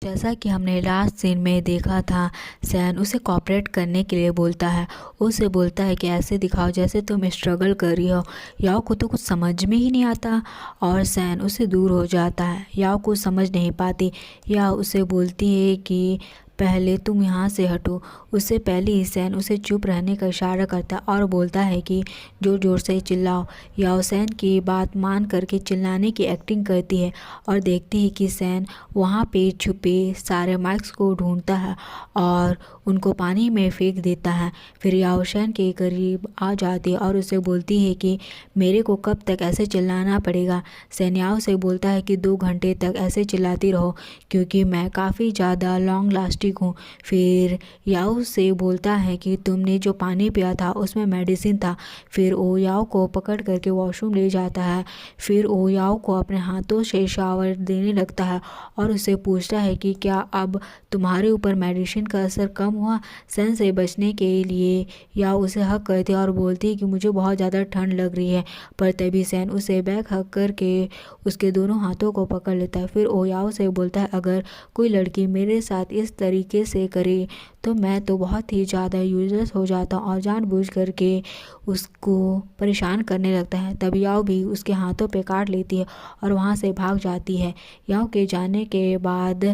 जैसा कि हमने लास्ट सीन में देखा था, सैन उसे कोऑपरेट करने के लिए बोलता है। उसे बोलता है कि ऐसे दिखाओ जैसे तुम स्ट्रगल कर रही हो। याओ को तो कुछ समझ में ही नहीं आता और सैन उससे दूर हो जाता है। याओ कुछ समझ नहीं पाती। याओ उसे बोलती है कि पहले तुम यहाँ से हटो। उससे पहले ही सैन उसे चुप रहने का इशारा करता है और बोलता है कि जोर जोर से चिल्लाओ। याओ सैन की बात मान करके चिल्लाने की एक्टिंग करती है और देखती है कि सैन वहाँ पे छुपे सारे माइक्स को ढूंढता है और उनको पानी में फेंक देता है। फिर याओ सैन के करीब आ जाती है और उसे बोलती है कि मेरे को कब तक ऐसे चिल्लाना पड़ेगा। सैन याओ से बोलता है कि 2 घंटे तक ऐसे चिल्लाती रहो क्योंकि मैं काफ़ी ज़्यादा लॉन्ग लास्टिंग हूँ। फिर याओ से बोलता है कि तुमने जो पानी पिया था उसमें मेडिसिन था। फिर वो याओ को पकड़ करके वॉशरूम ले जाता है। फिर वो याओ को अपने हाथों से शावर देने लगता है और उससे पूछता है कि क्या अब तुम्हारे ऊपर मेडिसिन का असर कम हुआ। सैन से बचने के लिए याओ उसे हक करती है और बोलती है कि मुझे बहुत ज़्यादा ठंड लग रही है। पर तभी सैन उसे बैक हक करके उसके दोनों हाथों को पकड़ लेता है। फिर वो याओ से बोलता है अगर कोई लड़की मेरे साथ इस तरीके से करे तो मैं तो बहुत ही ज़्यादा यूजलेस हो जाता हूँ और जानबूझ करके उसको परेशान करने लगता है। तब याओ भी उसके हाथों पे काट लेती है और वहाँ से भाग जाती है। याओ के जाने के बाद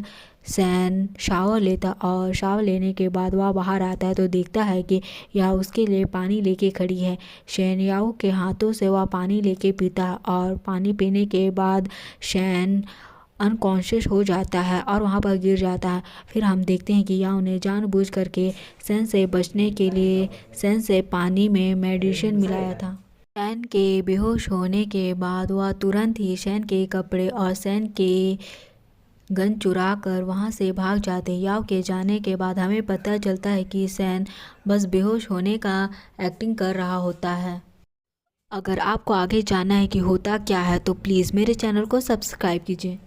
सैन शावर लेता और शावर लेने के बाद वह बाहर आता है तो देखता है कि याओ उसके लिए पानी लेके खड़ी है। शैन याओ के हाथों से वह पानी लेके पीता है और पानी पीने के बाद शैन अनकॉन्शियस हो जाता है और वहाँ पर गिर जाता है। फिर हम देखते हैं कि याओ ने जानबूझ करके सैन से बचने के लिए सैन से पानी में मेडिसिन मिलाया था। सैन के बेहोश होने के बाद वह तुरंत ही सैन के कपड़े और सैन के गन चुरा कर वहाँ से भाग जाते। याओ के जाने के बाद हमें पता चलता है कि सैन बस बेहोश होने का एक्टिंग कर रहा होता है। अगर आपको आगे जानना है कि होता क्या है तो प्लीज़ मेरे चैनल को सब्सक्राइब कीजिए।